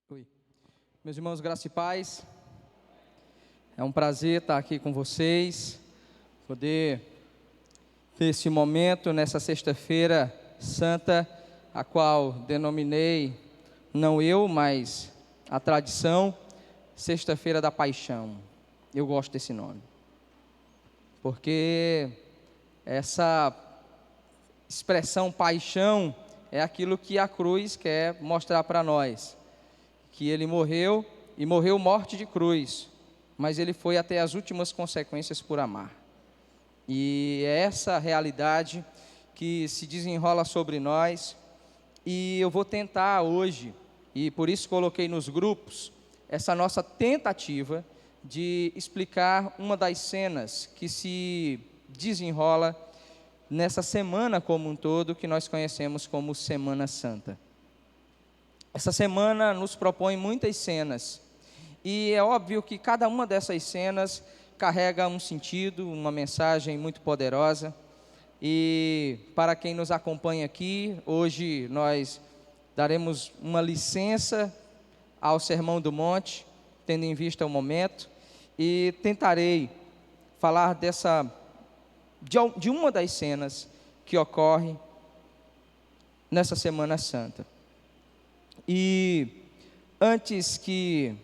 Oi. Meus irmãos, graça e paz, é um prazer estar aqui com vocês, poder ter esse momento nessa sexta-feira santa, a qual denominei, não eu, mas a tradição, Sexta-feira da Paixão. Eu gosto desse nome, porque essa expressão paixão é aquilo que a cruz quer mostrar para nós, que ele morreu, e morreu morte de cruz, mas ele foi até as últimas consequências por amar. E é essa realidade que se desenrola sobre nós, e eu vou tentar hoje, e por isso coloquei nos grupos, essa nossa tentativa de explicar uma das cenas que se desenrola nessa semana como um todo, que nós conhecemos como Semana Santa. Essa semana nos propõe muitas cenas, e é óbvio que cada uma dessas cenas carrega um sentido, uma mensagem muito poderosa. E para quem nos acompanha aqui, hoje nós daremos uma licença ao Sermão do Monte, tendo em vista o momento, e tentarei falar de uma das cenas que ocorre nessa Semana Santa. E antes que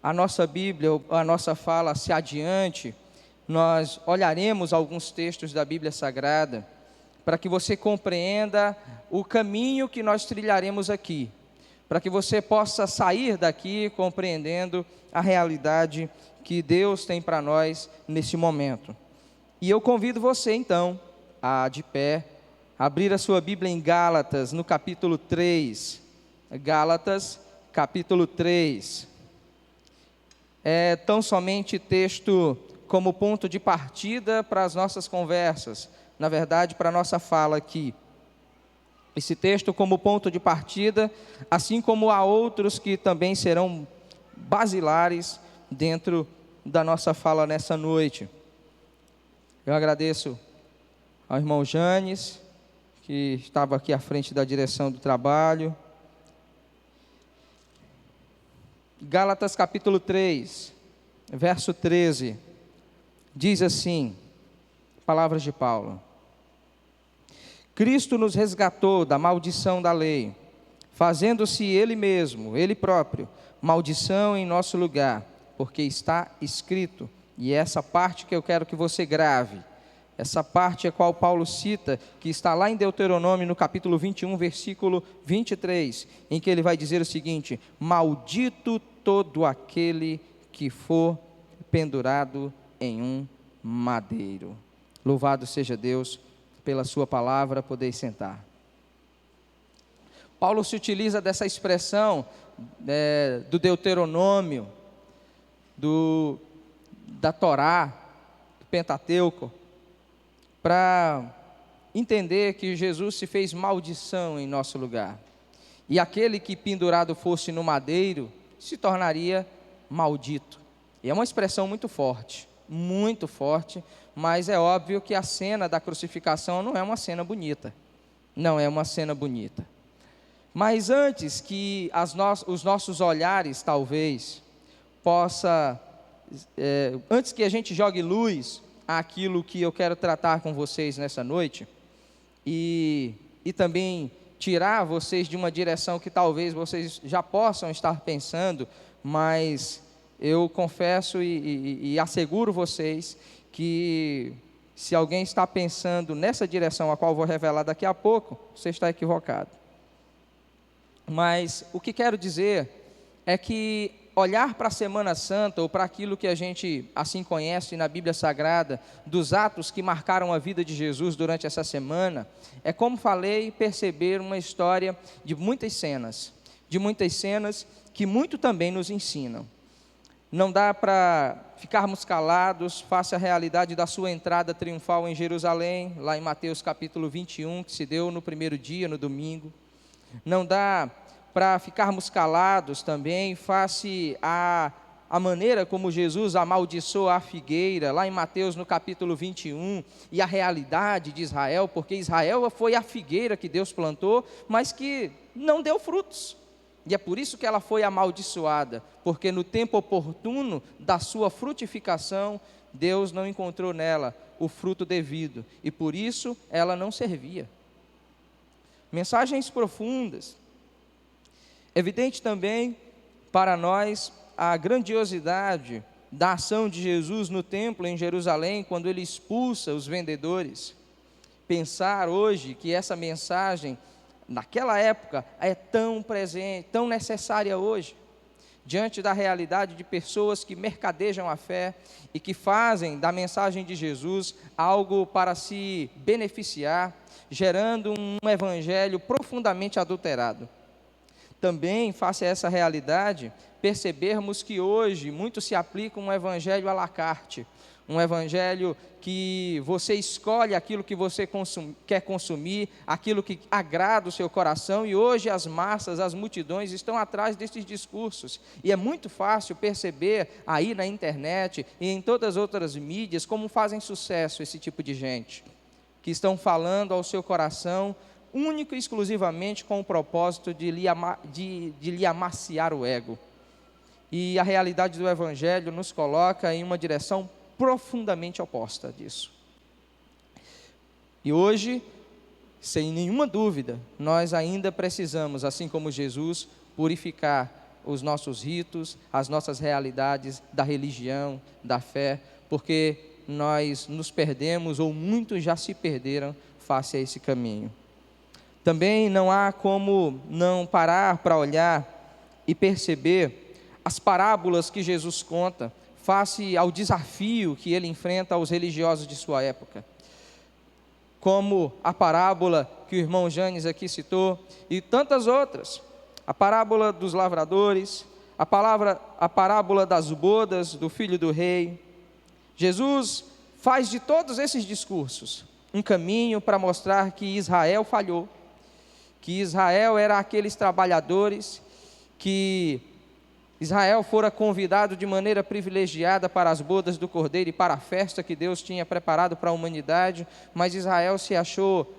a nossa Bíblia, a nossa fala se adiante, nós olharemos alguns textos da Bíblia Sagrada, para que você compreenda o caminho que nós trilharemos aqui, para que você possa sair daqui compreendendo a realidade que Deus tem para nós nesse momento. E eu convido você então, de pé, abrir a sua Bíblia em Gálatas, no capítulo 3, Gálatas, capítulo 3, é tão somente texto como ponto de partida para as nossas conversas, na verdade, para a nossa fala aqui. Esse texto como ponto de partida, assim como há outros que também serão basilares dentro da nossa fala nessa noite. Eu agradeço ao irmão Janes, que estava aqui à frente da direção do trabalho. Gálatas capítulo 3, verso 13, diz assim, palavras de Paulo: Cristo nos resgatou da maldição da lei, fazendo-se Ele mesmo, Ele próprio, maldição em nosso lugar, porque está escrito, e é essa parte que eu quero que você grave, essa parte a qual Paulo cita, que está lá em Deuteronômio, no capítulo 21, versículo 23, em que ele vai dizer o seguinte: maldito todo aquele que for pendurado em um madeiro. Louvado seja Deus pela sua palavra. Podeis sentar. Paulo se utiliza dessa expressão do Deuteronômio, da Torá, do Pentateuco, para entender que Jesus se fez maldição em nosso lugar, e aquele que pendurado fosse no madeiro se tornaria maldito. E é uma expressão muito forte, mas é óbvio que a cena da crucificação não é uma cena bonita, mas antes que os nossos olhares talvez antes que a gente jogue luz àquilo que eu quero tratar com vocês nessa noite, e também tirar vocês de uma direção que talvez vocês já possam estar pensando, mas eu confesso e asseguro vocês que se alguém está pensando nessa direção, a qual vou revelar daqui a pouco, você está equivocado. Mas o que quero dizer é que olhar para a Semana Santa, ou para aquilo que a gente assim conhece na Bíblia Sagrada, dos atos que marcaram a vida de Jesus durante essa semana, é, como falei, perceber uma história de muitas cenas que muito também nos ensinam. Não dá para ficarmos calados face à realidade da sua entrada triunfal em Jerusalém, lá em Mateus capítulo 21, que se deu no primeiro dia, no domingo. Não dá para ficarmos calados também face à maneira como Jesus amaldiçoou a figueira, lá em Mateus no capítulo 21, e a realidade de Israel, porque Israel foi a figueira que Deus plantou, mas que não deu frutos. E é por isso que ela foi amaldiçoada, porque no tempo oportuno da sua frutificação, Deus não encontrou nela o fruto devido, e por isso ela não servia. Mensagens profundas. Evidente também para nós a grandiosidade da ação de Jesus no templo em Jerusalém, quando ele expulsa os vendedores. Pensar hoje que essa mensagem, naquela época, é tão presente, tão necessária hoje, diante da realidade de pessoas que mercadejam a fé e que fazem da mensagem de Jesus algo para se beneficiar, gerando um evangelho profundamente adulterado. Também, face a essa realidade, percebermos que hoje muito se aplica um evangelho à la carte, um evangelho que você escolhe aquilo que você quer consumir, aquilo que agrada o seu coração, e hoje as massas, as multidões estão atrás desses discursos, e é muito fácil perceber aí na internet e em todas as outras mídias como fazem sucesso esse tipo de gente, que estão falando ao seu coração, único e exclusivamente com o propósito de lhe amaciar o ego. E a realidade do evangelho nos coloca em uma direção profundamente oposta disso. E hoje, sem nenhuma dúvida, nós ainda precisamos, assim como Jesus, purificar os nossos ritos, as nossas realidades da religião, da fé, porque nós nos perdemos, ou muitos já se perderam face a esse caminho. Também não há como não parar para olhar e perceber as parábolas que Jesus conta, face ao desafio que ele enfrenta aos religiosos de sua época. Como a parábola que o irmão Janes aqui citou, e tantas outras. A parábola dos lavradores, a parábola das bodas, do filho do rei. Jesus faz de todos esses discursos um caminho para mostrar que Israel falhou, que Israel era aqueles trabalhadores, que Israel fora convidado de maneira privilegiada para as bodas do Cordeiro e para a festa que Deus tinha preparado para a humanidade, mas Israel se achou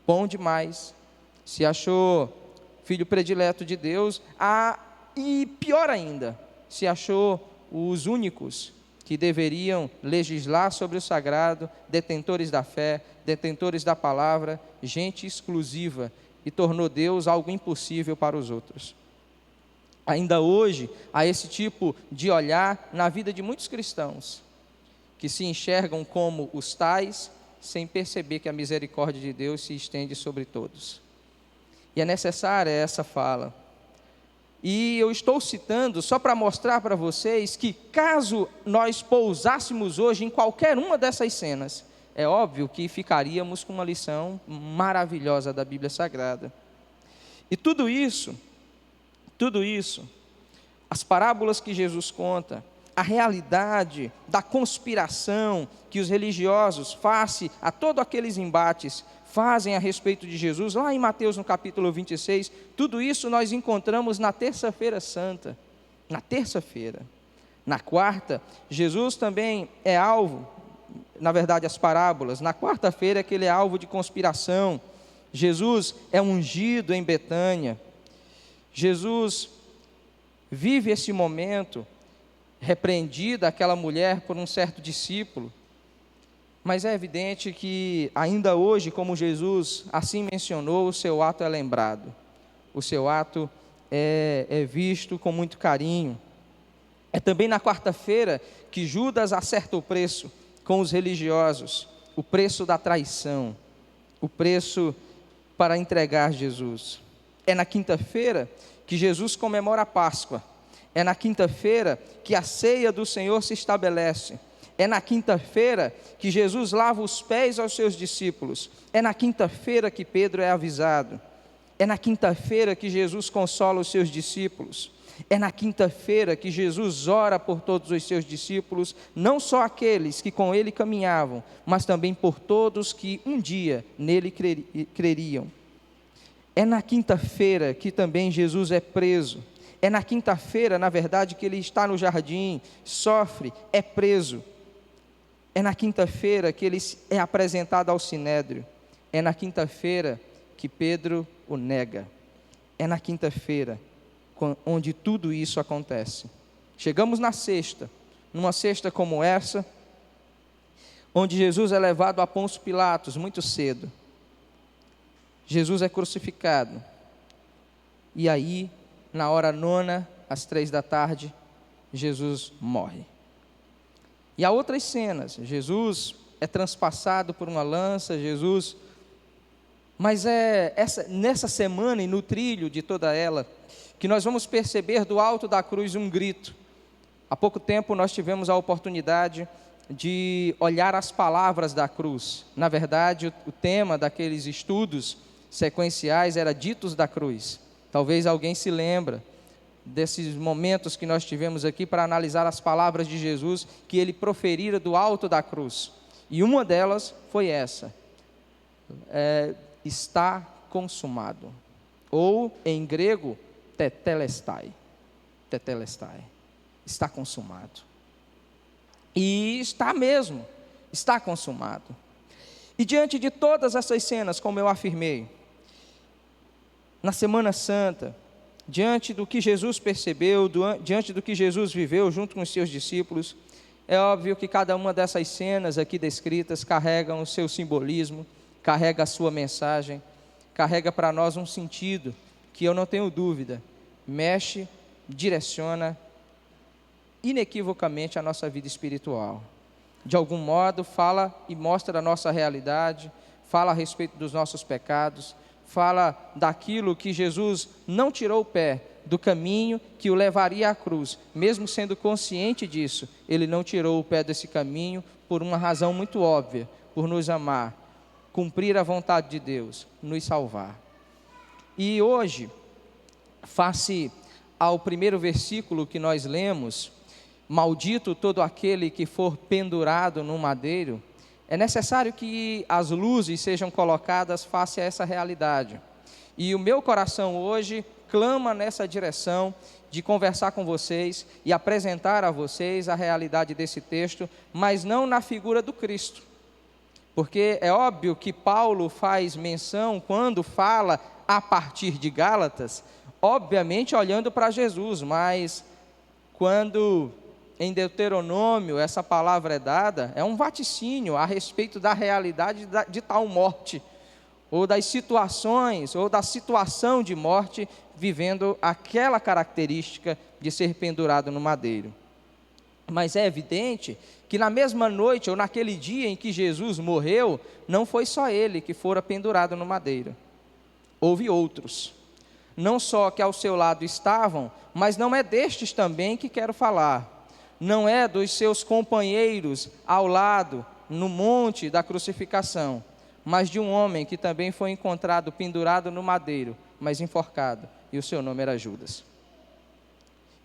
bom demais, se achou filho predileto de Deus, e pior ainda, se achou os únicos que deveriam legislar sobre o sagrado, detentores da fé, detentores da palavra, gente exclusiva, e tornou Deus algo impossível para os outros. Ainda hoje, há esse tipo de olhar na vida de muitos cristãos, que se enxergam como os tais, sem perceber que a misericórdia de Deus se estende sobre todos. E é necessária essa fala. E eu estou citando só para mostrar para vocês que, caso nós pousássemos hoje em qualquer uma dessas cenas, é óbvio que ficaríamos com uma lição maravilhosa da Bíblia Sagrada. E tudo isso, as parábolas que Jesus conta, a realidade da conspiração que os religiosos, face a todos aqueles embates, fazem a respeito de Jesus, lá em Mateus no capítulo 26, tudo isso nós encontramos na terça-feira santa, na terça-feira. Na quarta, Jesus também é alvo, na verdade as parábolas, na quarta-feira é que ele é alvo de conspiração. Jesus é ungido em Betânia. Jesus vive esse momento, repreendida aquela mulher por um certo discípulo, mas é evidente que ainda hoje, como Jesus assim mencionou, o seu ato é lembrado, o seu ato é visto com muito carinho. É também na quarta-feira que Judas acerta o preço com os religiosos, o preço da traição, o preço para entregar Jesus. É na quinta-feira que Jesus comemora a Páscoa. É na quinta-feira que a ceia do Senhor se estabelece. É na quinta-feira que Jesus lava os pés aos seus discípulos. É na quinta-feira que Pedro é avisado. É na quinta-feira que Jesus consola os seus discípulos. É na quinta-feira que Jesus ora por todos os seus discípulos, não só aqueles que com ele caminhavam, mas também por todos que um dia nele creriam. É na quinta-feira que também Jesus é preso. É na quinta-feira, na verdade, que ele está no jardim, sofre, é preso. É na quinta-feira que ele é apresentado ao sinédrio. É na quinta-feira que Pedro o nega. É na quinta-feira onde tudo isso acontece. Chegamos na sexta, numa sexta como essa, onde Jesus é levado a Pôncio Pilatos muito cedo. Jesus é crucificado. E aí, na hora nona, às 3 da tarde, Jesus morre. E há outras cenas. Jesus é transpassado por uma lança, mas nessa semana e no trilho de toda ela, que nós vamos perceber do alto da cruz um grito. Há pouco tempo nós tivemos a oportunidade de olhar as palavras da cruz. Na verdade, o tema daqueles estudos sequenciais era Ditos da Cruz. Talvez alguém se lembra desses momentos que nós tivemos aqui para analisar as palavras de Jesus que ele proferira do alto da cruz. E uma delas foi essa: está consumado. Ou, em grego, tetelestai. Tetelestai. Está consumado. E está mesmo, está consumado. E diante de todas essas cenas, como eu afirmei, na Semana Santa, diante do que Jesus percebeu, diante do que Jesus viveu junto com os seus discípulos, é óbvio que cada uma dessas cenas aqui descritas carrega o seu simbolismo, carrega a sua mensagem, carrega para nós um sentido que eu não tenho dúvida, mexe, direciona inequivocamente a nossa vida espiritual. De algum modo fala e mostra a nossa realidade, fala a respeito dos nossos pecados, fala daquilo que Jesus não tirou o pé do caminho que o levaria à cruz. Mesmo sendo consciente disso, ele não tirou o pé desse caminho por uma razão muito óbvia: por nos amar, cumprir a vontade de Deus, nos salvar. E hoje, face ao primeiro versículo que nós lemos, maldito todo aquele que for pendurado no madeiro, é necessário que as luzes sejam colocadas face a essa realidade. E o meu coração hoje clama nessa direção de conversar com vocês e apresentar a vocês a realidade desse texto, mas não na figura do Cristo. Porque é óbvio que Paulo faz menção, quando fala a partir de Gálatas, obviamente olhando para Jesus, mas quando em Deuteronômio essa palavra é dada, é um vaticínio a respeito da realidade de tal morte, ou das situações, ou da situação de morte, vivendo aquela característica de ser pendurado no madeiro. Mas é evidente que na mesma noite, ou naquele dia em que Jesus morreu, não foi só ele que fora pendurado no madeiro. Houve outros, não só que ao seu lado estavam, mas não é destes também que quero falar. Não é dos seus companheiros ao lado, no monte da crucificação, mas de um homem que também foi encontrado pendurado no madeiro, mas enforcado, e o seu nome era Judas.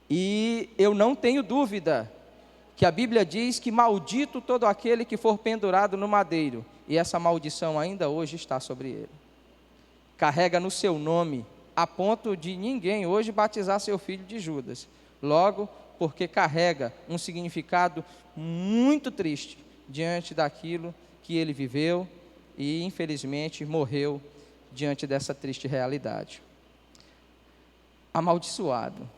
E eu não tenho dúvida que a Bíblia diz que maldito todo aquele que for pendurado no madeiro, e essa maldição ainda hoje está sobre ele. Carrega no seu nome, a ponto de ninguém hoje batizar seu filho de Judas. Logo, porque carrega um significado muito triste diante daquilo que ele viveu e, infelizmente, morreu diante dessa triste realidade. Amaldiçoado.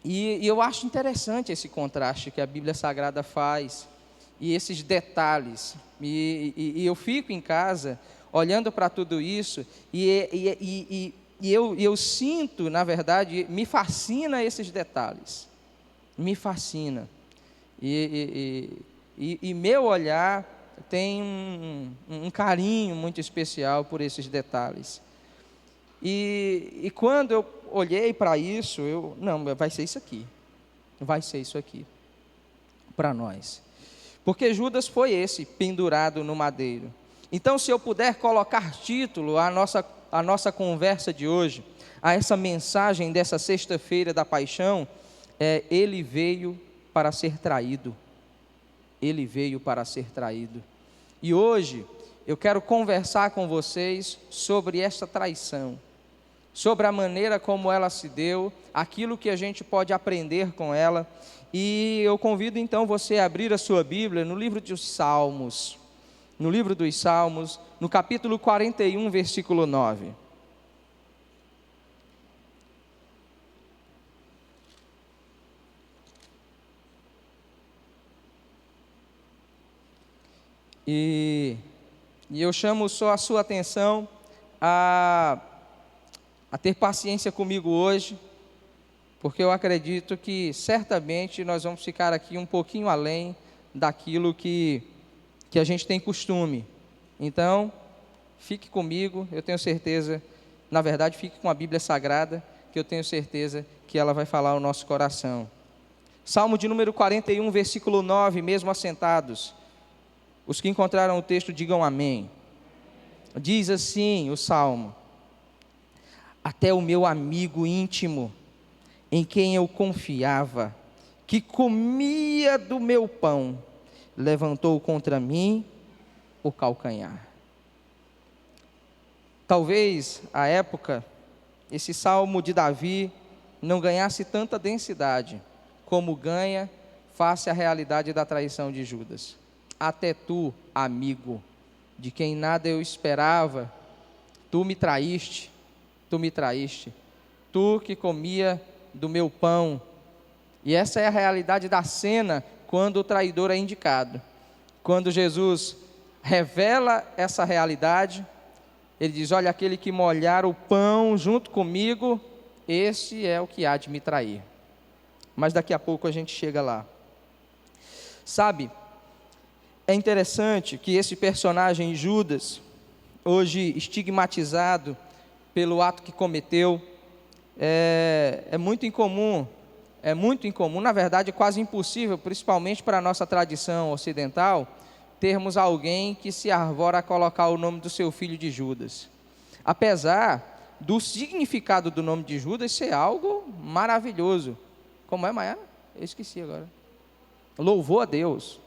E eu acho interessante esse contraste que a Bíblia Sagrada faz, e esses detalhes. E eu fico em casa olhando para tudo isso, e eu sinto, na verdade, me fascina esses detalhes. Me fascina. E meu olhar tem um carinho muito especial por esses detalhes. E quando eu olhei para isso, não, vai ser isso aqui. Vai ser isso aqui. Para nós. Porque Judas foi esse, pendurado no madeiro. Então, se eu puder colocar título à nossa conversa de hoje, a essa mensagem dessa sexta-feira da paixão, ele veio para ser traído. Ele veio para ser traído. E hoje eu quero conversar com vocês sobre essa traição, sobre a maneira como ela se deu, aquilo que a gente pode aprender com ela. E eu convido então você a abrir a sua Bíblia no livro dos Salmos, no capítulo 41, versículo 9. E eu chamo só a sua atenção a ter paciência comigo hoje, porque eu acredito que certamente nós vamos ficar aqui um pouquinho além daquilo que a gente tem costume. Então, fique comigo, eu tenho certeza, na verdade, fique com a Bíblia Sagrada, que eu tenho certeza que ela vai falar ao nosso coração. Salmo de número 41, versículo 9, mesmo assentados. Os que encontraram o texto, digam amém. Diz assim o Salmo: até o meu amigo íntimo, em quem eu confiava, que comia do meu pão, levantou contra mim o calcanhar. Talvez, à época, esse Salmo de Davi não ganhasse tanta densidade, como ganha face à realidade da traição de Judas. Até tu, amigo, de quem nada eu esperava, tu me traíste, tu que comia do meu pão. E essa é a realidade da cena quando o traidor é indicado. Quando Jesus revela essa realidade, ele diz: olha, aquele que molhar o pão junto comigo, esse é o que há de me trair. Mas daqui a pouco a gente chega lá. Sabe, é interessante que esse personagem Judas, hoje estigmatizado pelo ato que cometeu, é muito incomum, na verdade é quase impossível, principalmente para a nossa tradição ocidental, termos alguém que se arvora a colocar o nome do seu filho de Judas. Apesar do significado do nome de Judas ser algo maravilhoso. Como é, Maiara? Eu esqueci agora. Louvor a Deus.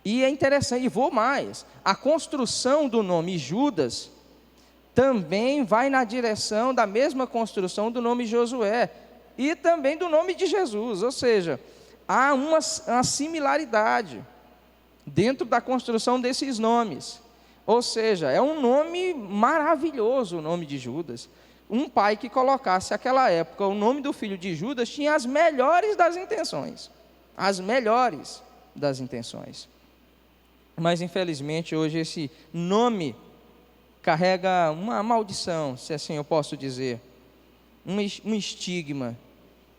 E é interessante, e vou mais, a construção do nome Judas também vai na direção da mesma construção do nome Josué e também do nome de Jesus, ou seja, há uma similaridade dentro da construção desses nomes. Ou seja, é um nome maravilhoso, o nome de Judas. Um pai que colocasse naquela época o nome do filho de Judas tinha as melhores das intenções. Mas infelizmente hoje esse nome carrega uma maldição, se assim eu posso dizer, um estigma,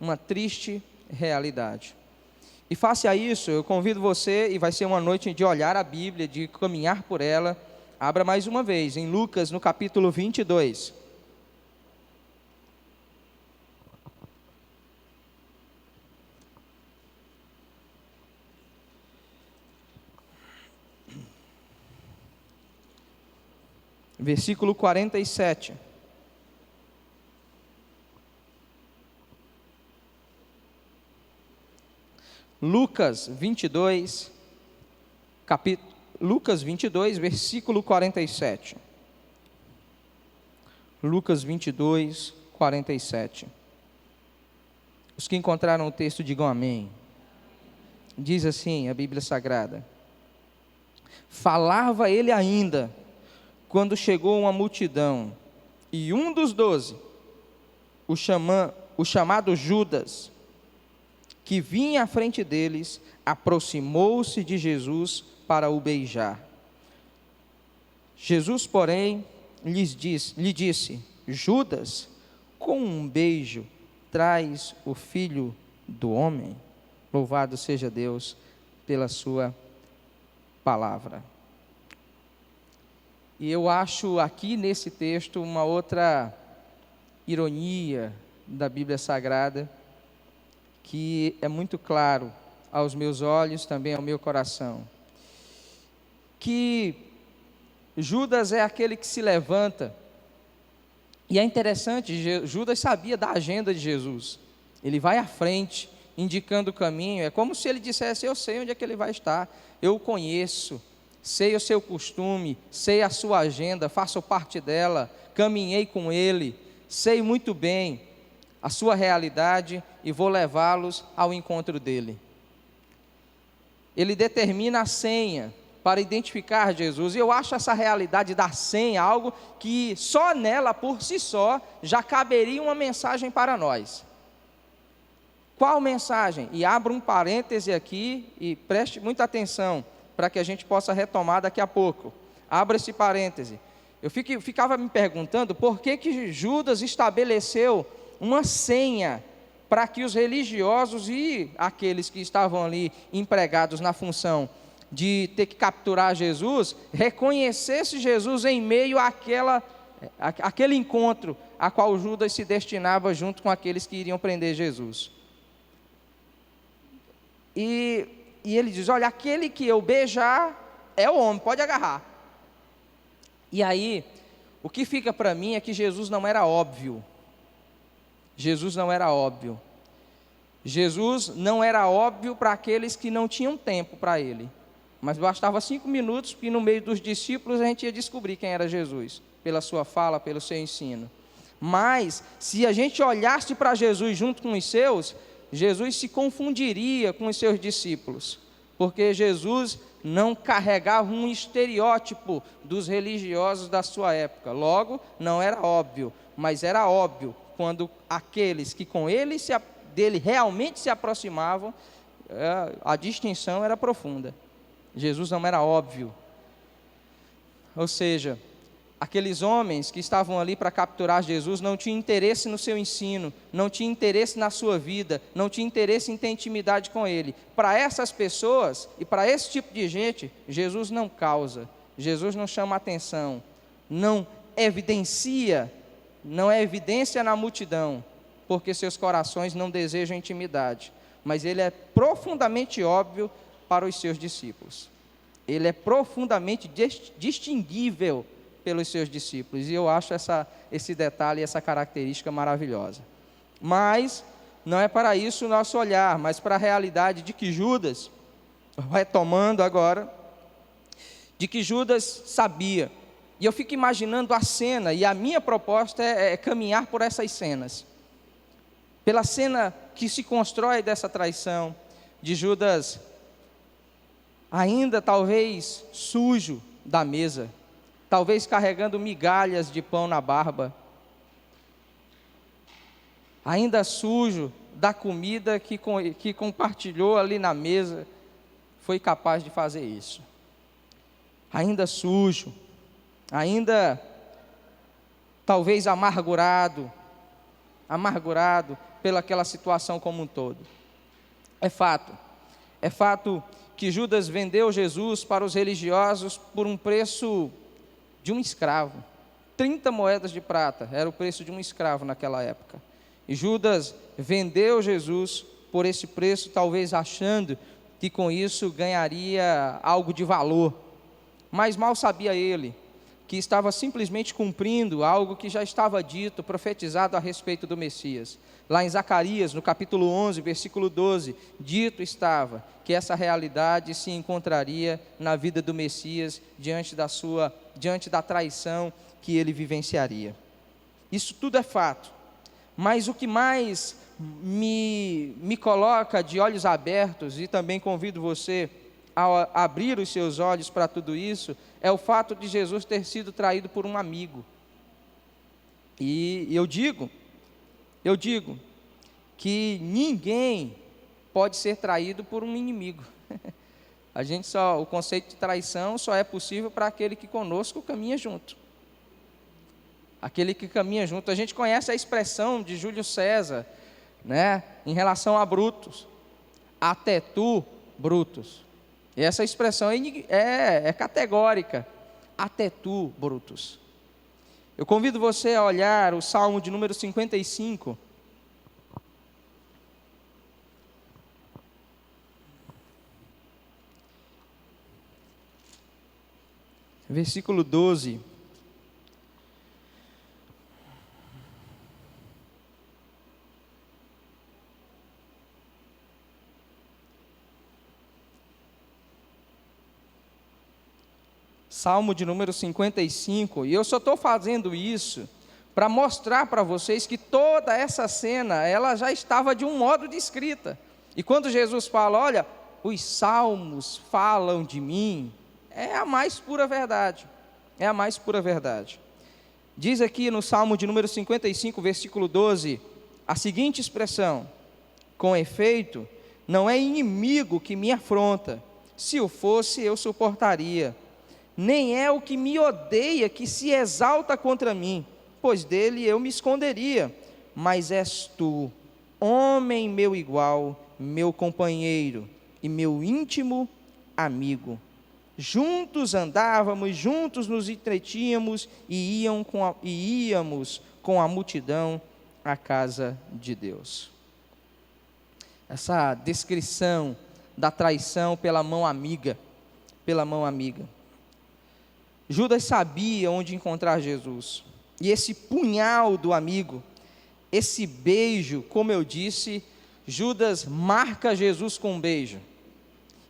uma triste realidade. E face a isso, eu convido você, e vai ser uma noite de olhar a Bíblia, de caminhar por ela. Abra mais uma vez, em Lucas, no capítulo 22. Versículo 47. Lucas 22, versículo 47. Lucas 22, 47. Os que encontraram o texto, digam amém. Diz assim a Bíblia Sagrada: falava ele ainda, quando chegou uma multidão, e um dos 12, o chamado Judas, que vinha à frente deles, aproximou-se de Jesus para o beijar. Jesus, porém, lhe disse: Judas, com um beijo traz o Filho do Homem? Louvado seja Deus pela sua palavra. E eu acho aqui nesse texto uma outra ironia da Bíblia Sagrada, que é muito claro aos meus olhos, também ao meu coração, que Judas é aquele que se levanta, e é interessante, Judas sabia da agenda de Jesus, ele vai à frente, indicando o caminho, é como se ele dissesse: eu sei onde é que ele vai estar, eu o conheço, sei o seu costume, sei a sua agenda, faço parte dela, caminhei com ele, sei muito bem a sua realidade e vou levá-los ao encontro dele. Ele determina a senha para identificar Jesus, e eu acho essa realidade da senha algo que só nela, por si só, já caberia uma mensagem para nós. Qual mensagem? E abro um parêntese aqui e preste muita atenção para que a gente possa retomar daqui a pouco. Abra esse parêntese. Eu ficava me perguntando por que Judas estabeleceu uma senha para que os religiosos e aqueles que estavam ali empregados na função de ter que capturar Jesus, reconhecesse Jesus em meio àquele encontro a qual Judas se destinava junto com aqueles que iriam prender Jesus. E ele diz, olha, aquele que eu beijar é o homem, pode agarrar. E aí, o que fica para mim é que Jesus não era óbvio. Jesus não era óbvio. Jesus não era óbvio para aqueles que não tinham tempo para ele. Mas bastava 5 minutos, e no meio dos discípulos a gente ia descobrir quem era Jesus, pela sua fala, pelo seu ensino. Mas, se a gente olhasse para Jesus junto com os seus, Jesus se confundiria com os seus discípulos, porque Jesus não carregava um estereótipo dos religiosos da sua época. Logo, não era óbvio, mas era óbvio quando aqueles que com ele dele realmente se aproximavam, a distinção era profunda. Jesus não era óbvio. Ou seja, aqueles homens que estavam ali para capturar Jesus não tinham interesse no seu ensino, não tinham interesse na sua vida, não tinham interesse em ter intimidade com ele. Para essas pessoas e para esse tipo de gente, Jesus não causa, Jesus não chama atenção, não evidencia, não é evidência na multidão, porque seus corações não desejam intimidade. Mas ele é profundamente óbvio para os seus discípulos. Ele é profundamente distinguível pelos seus discípulos, e eu acho esse detalhe, essa característica maravilhosa. Mas não é para isso o nosso olhar, mas para a realidade de que Judas, retomando agora, de que Judas sabia, e eu fico imaginando a cena, e a minha proposta é caminhar por essas cenas, pela cena que se constrói dessa traição, de Judas ainda talvez sujo da mesa, talvez carregando migalhas de pão na barba, ainda sujo da comida que compartilhou ali na mesa, foi capaz de fazer isso. Ainda sujo, ainda talvez amargurado pelaquela situação como um todo. É fato que Judas vendeu Jesus para os religiosos por um preço de um escravo. 30 moedas de prata era o preço de um escravo naquela época. E Judas vendeu Jesus por esse preço, talvez achando que com isso ganharia algo de valor. Mas mal sabia ele que estava simplesmente cumprindo algo que já estava dito, profetizado a respeito do Messias. Lá em Zacarias, no capítulo 11, versículo 12, dito estava que essa realidade se encontraria na vida do Messias diante da traição que ele vivenciaria. Isso tudo é fato, mas o que mais me coloca de olhos abertos, e também convido você a abrir os seus olhos para tudo isso, é o fato de Jesus ter sido traído por um amigo. E eu digo que ninguém pode ser traído por um inimigo. O conceito de traição só é possível para aquele que conosco caminha junto. Aquele que caminha junto. A gente conhece a expressão de Júlio César, né, em relação a Brutus. Até tu, Brutus. E essa expressão é categórica. Até tu, Brutus. Eu convido você a olhar o Salmo de número 55. Versículo 12. Salmo de número 55, e eu só estou fazendo isso para mostrar para vocês que toda essa cena, ela já estava de um modo descrita. E quando Jesus fala, olha, os salmos falam de mim, é a mais pura verdade, é a mais pura verdade. Diz aqui no Salmo de número 55, versículo 12, a seguinte expressão: com efeito, não é inimigo que me afronta, se o fosse, eu suportaria. Nem é o que me odeia que se exalta contra mim, pois dele eu me esconderia. Mas és tu, homem meu igual, meu companheiro e meu íntimo amigo. Juntos andávamos, juntos nos entretínhamos e íamos com a multidão à casa de Deus. Essa descrição da traição pela mão amiga, Judas sabia onde encontrar Jesus. E esse punhal do amigo, esse beijo, como eu disse, Judas marca Jesus com um beijo.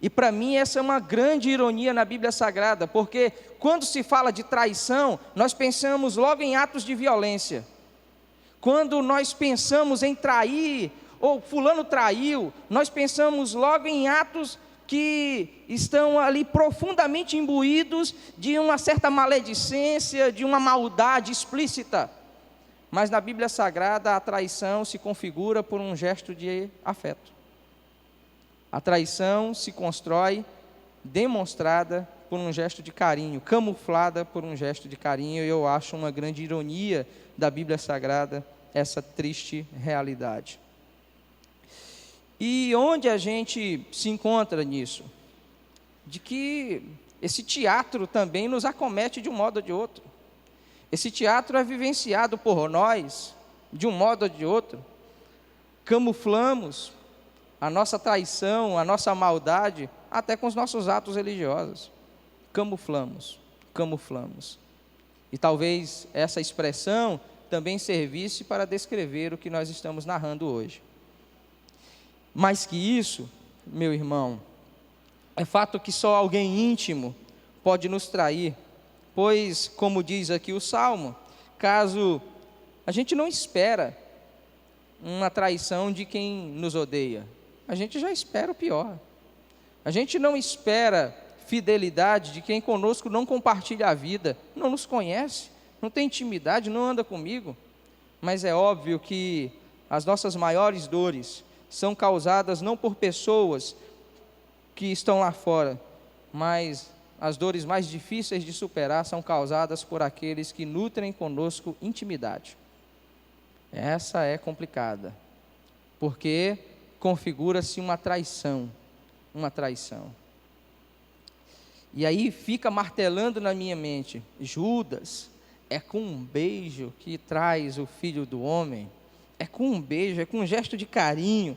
E para mim essa é uma grande ironia na Bíblia Sagrada, porque quando se fala de traição, nós pensamos logo em atos de violência. Quando nós pensamos em trair, ou fulano traiu, nós pensamos logo em atos que estão ali profundamente imbuídos de uma certa maledicência, de uma maldade explícita. Mas na Bíblia Sagrada a traição se configura por um gesto de afeto. A traição se constrói demonstrada por um gesto de carinho, camuflada por um gesto de carinho, e eu acho uma grande ironia da Bíblia Sagrada essa triste realidade. E onde a gente se encontra nisso? De que esse teatro também nos acomete de um modo ou de outro. Esse teatro é vivenciado por nós, de um modo ou de outro. Camuflamos a nossa traição, a nossa maldade, até com os nossos atos religiosos. Camuflamos. E talvez essa expressão também servisse para descrever o que nós estamos narrando hoje. Mais que isso, meu irmão, é fato que só alguém íntimo pode nos trair, pois, como diz aqui o Salmo, caso a gente não espera uma traição de quem nos odeia, a gente já espera o pior. A gente não espera fidelidade de quem conosco não compartilha a vida, não nos conhece, não tem intimidade, não anda comigo. Mas é óbvio que as nossas maiores dores são causadas não por pessoas que estão lá fora, mas as dores mais difíceis de superar são causadas por aqueles que nutrem conosco intimidade. Essa é complicada, porque configura-se uma traição. E aí fica martelando na minha mente, Judas, é com um beijo que traz o Filho do Homem, é com um beijo, é com um gesto de carinho,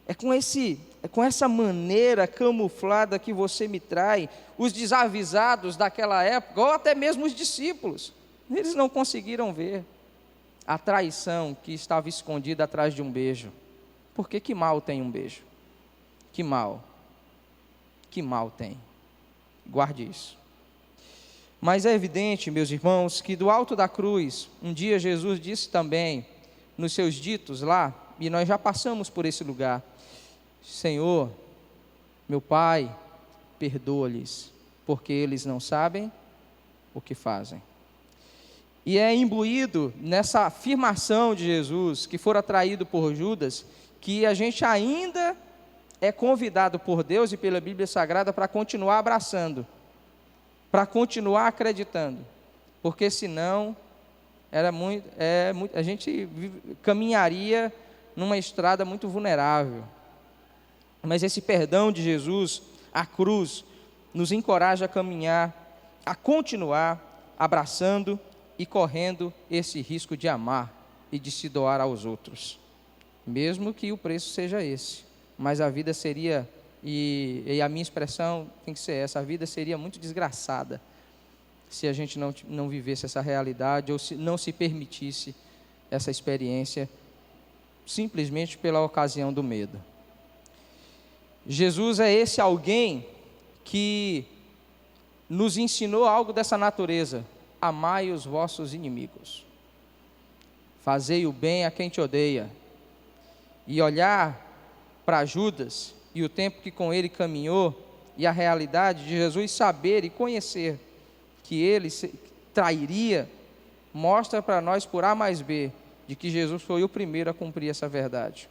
é com essa maneira camuflada que você me trai. Os desavisados daquela época, ou até mesmo os discípulos, eles não conseguiram ver a traição que estava escondida atrás de um beijo. Porque que mal tem um beijo? Que mal tem. Guarde isso. Mas é evidente, meus irmãos, que do alto da cruz, um dia Jesus disse também, nos seus ditos lá, e nós já passamos por esse lugar: Senhor, meu Pai, perdoa-lhes, porque eles não sabem o que fazem. E é imbuído nessa afirmação de Jesus, que fora traído por Judas, que a gente ainda é convidado por Deus e pela Bíblia Sagrada para continuar abraçando, para continuar acreditando, porque senão a gente caminharia numa estrada muito vulnerável. Mas esse perdão de Jesus, a cruz, nos encoraja a caminhar, a continuar abraçando e correndo esse risco de amar e de se doar aos outros, mesmo que o preço seja esse. Mas a vida seria, e a minha expressão tem que ser essa, a vida seria muito desgraçada se a gente não vivesse essa realidade, ou se não se permitisse essa experiência, simplesmente pela ocasião do medo. Jesus é esse alguém que nos ensinou algo dessa natureza: amai os vossos inimigos, fazei o bem a quem te odeia. E olhar para Judas e o tempo que com ele caminhou, e a realidade de Jesus saber e conhecer que ele trairia, mostra para nós por A mais B, de que Jesus foi o primeiro a cumprir essa verdade.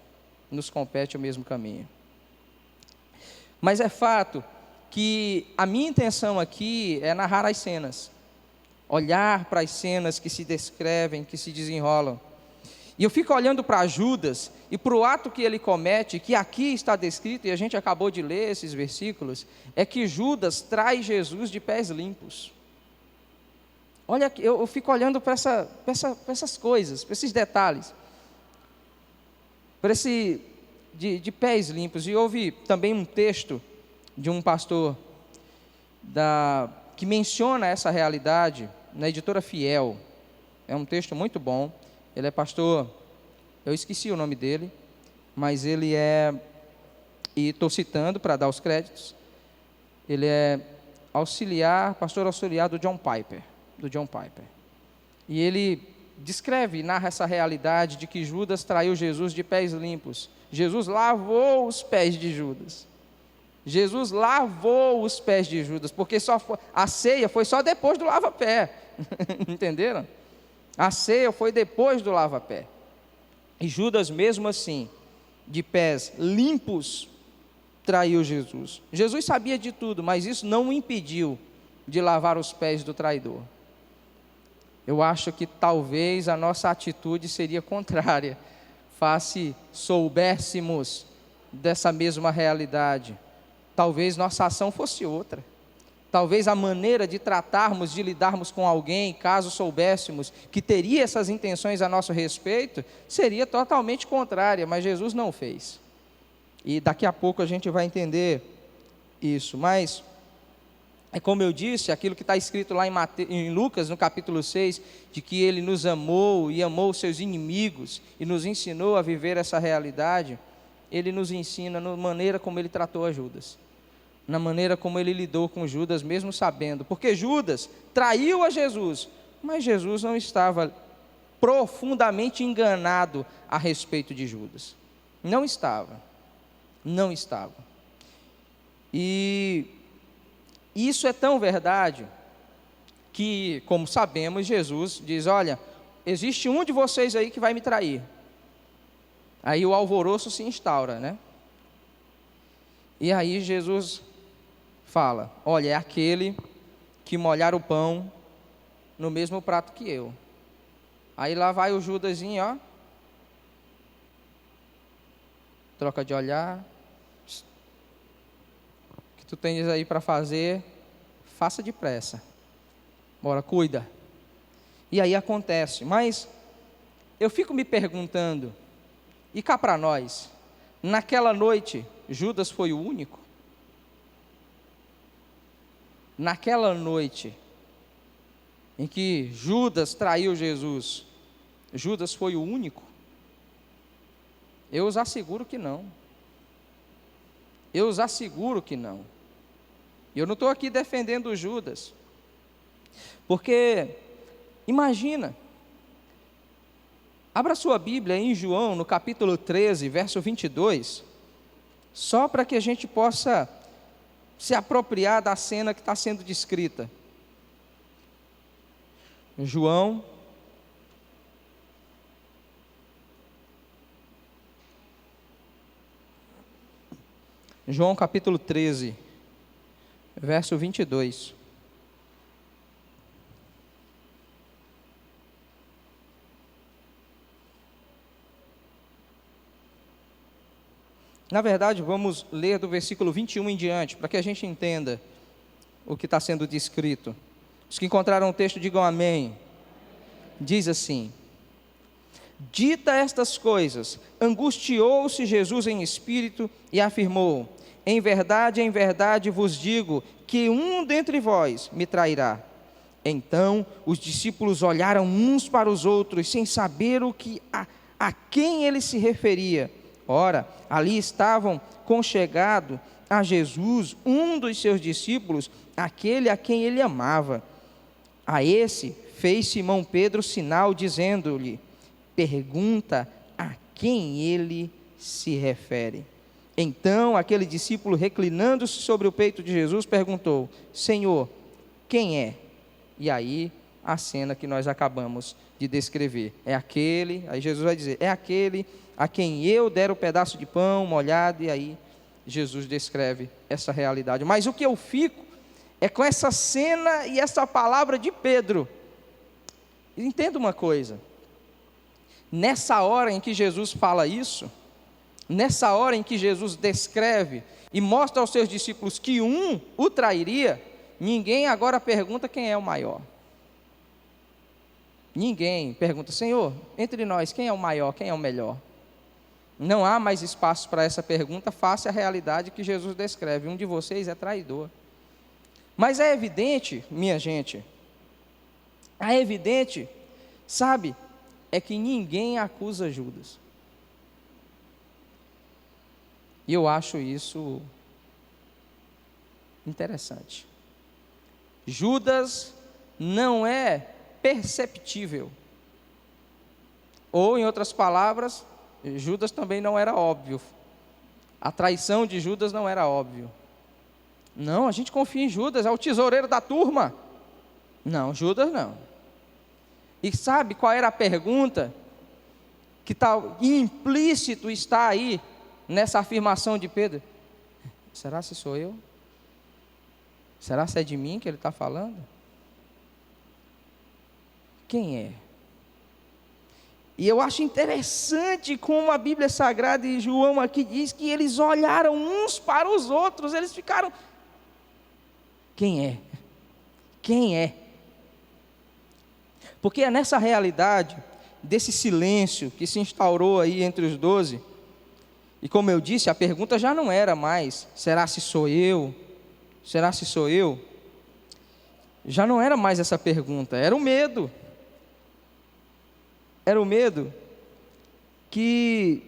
Nos compete o mesmo caminho. Mas é fato que a minha intenção aqui é narrar as cenas, olhar para as cenas que se descrevem, que se desenrolam. E eu fico olhando para Judas e para o ato que ele comete, que aqui está descrito, e a gente acabou de ler esses versículos, é que Judas traz Jesus de pés limpos. Olha, eu fico olhando para essas coisas, para esses detalhes, para esse de pés limpos. E houve também um texto de um pastor que menciona essa realidade na editora Fiel. É um texto muito bom. Ele é pastor, eu esqueci o nome dele, mas ele é, e estou citando para dar os créditos, ele é pastor auxiliar do John Piper. E ele descreve, narra essa realidade de que Judas traiu Jesus de pés limpos. Jesus lavou os pés de Judas. Jesus lavou os pés de Judas, porque a ceia foi só depois do lava-pé. Entenderam? A ceia foi depois do lava-pé. E Judas, mesmo assim, de pés limpos, traiu Jesus. Jesus sabia de tudo, mas isso não o impediu de lavar os pés do traidor. Eu acho que talvez a nossa atitude seria contrária, se soubéssemos dessa mesma realidade. Talvez nossa ação fosse outra. Talvez a maneira de tratarmos, de lidarmos com alguém, caso soubéssemos que teria essas intenções a nosso respeito, seria totalmente contrária, mas Jesus não fez. E daqui a pouco a gente vai entender isso. Mas, é como eu disse, aquilo que está escrito lá em Lucas, no capítulo 6, de que Ele nos amou e amou os seus inimigos e nos ensinou a viver essa realidade, Ele nos ensina na maneira como Ele tratou a Judas. Na maneira como ele lidou com Judas, mesmo sabendo, porque Judas traiu a Jesus, mas Jesus não estava profundamente enganado a respeito de Judas. Não estava. E isso é tão verdade que, como sabemos, Jesus diz: olha, existe um de vocês aí que vai me trair. Aí o alvoroço se instaura, né? E aí Jesus fala: olha, é aquele que molhar o pão no mesmo prato que eu. Aí lá vai o Judasinho, ó, troca de olhar. O que tu tens aí para fazer, faça depressa. Bora, cuida. E aí acontece. Mas eu fico me perguntando, e cá para nós, naquela noite, Judas foi o único? Naquela noite em que Judas traiu Jesus, Judas foi o único? Eu os asseguro que não. Eu os asseguro que não. E eu não estou aqui defendendo Judas, porque, imagina, abra sua Bíblia em João, no capítulo 13, verso 22, só para que a gente possa se apropriar da cena que está sendo descrita. João, capítulo 13, verso 22. Na verdade, vamos ler do versículo 21 em diante, para que a gente entenda o que está sendo descrito. Os que encontraram o texto, digam amém. Diz assim: dita estas coisas, angustiou-se Jesus em espírito e afirmou: em verdade vos digo, que um dentre vós me trairá. Então os discípulos olharam uns para os outros, sem saber a quem ele se referia. Ora, ali estavam conchegado a Jesus um dos seus discípulos, aquele a quem ele amava. A esse fez Simão Pedro sinal, dizendo-lhe: pergunta a quem ele se refere. Então aquele discípulo, reclinando-se sobre o peito de Jesus, perguntou: Senhor, quem é? E aí a cena que nós acabamos de descrever. É aquele, aí Jesus vai dizer: é aquele a quem eu der o pedaço de pão molhado, e aí Jesus descreve essa realidade. Mas o que eu fico é com essa cena e essa palavra de Pedro. Entenda uma coisa, nessa hora em que Jesus fala isso, nessa hora em que Jesus descreve e mostra aos seus discípulos que um o trairia, ninguém agora pergunta quem é o maior. Ninguém pergunta, Senhor, entre nós, quem é o maior, quem é o melhor? Não há mais espaço para essa pergunta face à realidade que Jesus descreve. Um de vocês é traidor. Mas é evidente, minha gente, é evidente, sabe, é que ninguém acusa Judas. E eu acho isso interessante. Judas não é perceptível. Ou, em outras palavras, Judas também não era óbvio. A traição de Judas não era óbvio. Não, a gente confia em Judas, é o tesoureiro da turma. Não, Judas não. E sabe qual era a pergunta que tal implícito está aí nessa afirmação de Pedro? Será se sou eu? Será se é de mim que ele está falando? Quem é? E eu acho interessante como a Bíblia Sagrada e João aqui diz que eles olharam uns para os outros, eles ficaram, quem é? Quem é? Porque é nessa realidade, desse silêncio que se instaurou aí entre os 12, e como eu disse, a pergunta já não era mais, será se sou eu? Será se sou eu? Já não era mais essa pergunta, era o medo. Era o medo que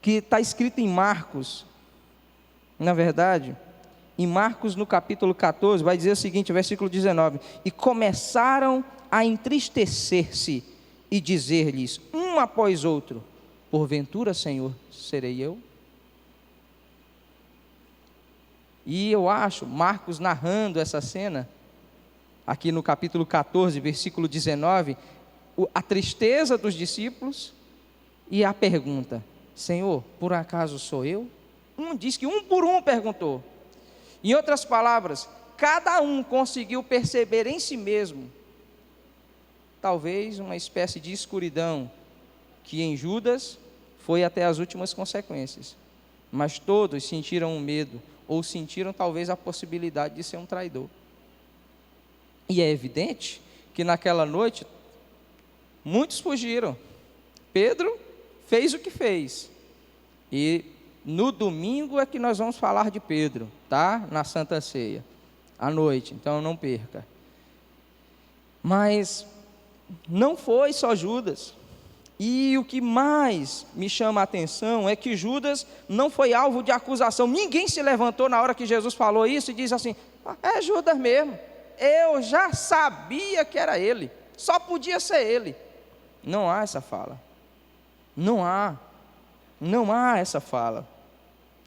está escrito em Marcos, na verdade, em Marcos no capítulo 14, vai dizer o seguinte, versículo 19, e começaram a entristecer-se e dizer-lhes, um após outro, porventura, Senhor, serei eu? E eu acho, Marcos narrando essa cena, aqui no capítulo 14, versículo 19, a tristeza dos discípulos e a pergunta, Senhor, por acaso sou eu? Um diz que um por um perguntou. Em outras palavras, cada um conseguiu perceber em si mesmo, talvez uma espécie de escuridão, que em Judas foi até as últimas consequências. Mas todos sentiram um medo, ou sentiram talvez a possibilidade de ser um traidor. E é evidente que naquela noite, muitos fugiram. Pedro fez o que fez. E no domingo é que nós vamos falar de Pedro, tá? Na Santa Ceia, à noite, então não perca. Mas não foi só Judas. E o que mais me chama a atenção é que Judas não foi alvo de acusação. Ninguém se levantou na hora que Jesus falou isso e disse assim, é Judas mesmo. Eu já sabia que era ele, só podia ser ele. Não há essa fala. Não há essa fala.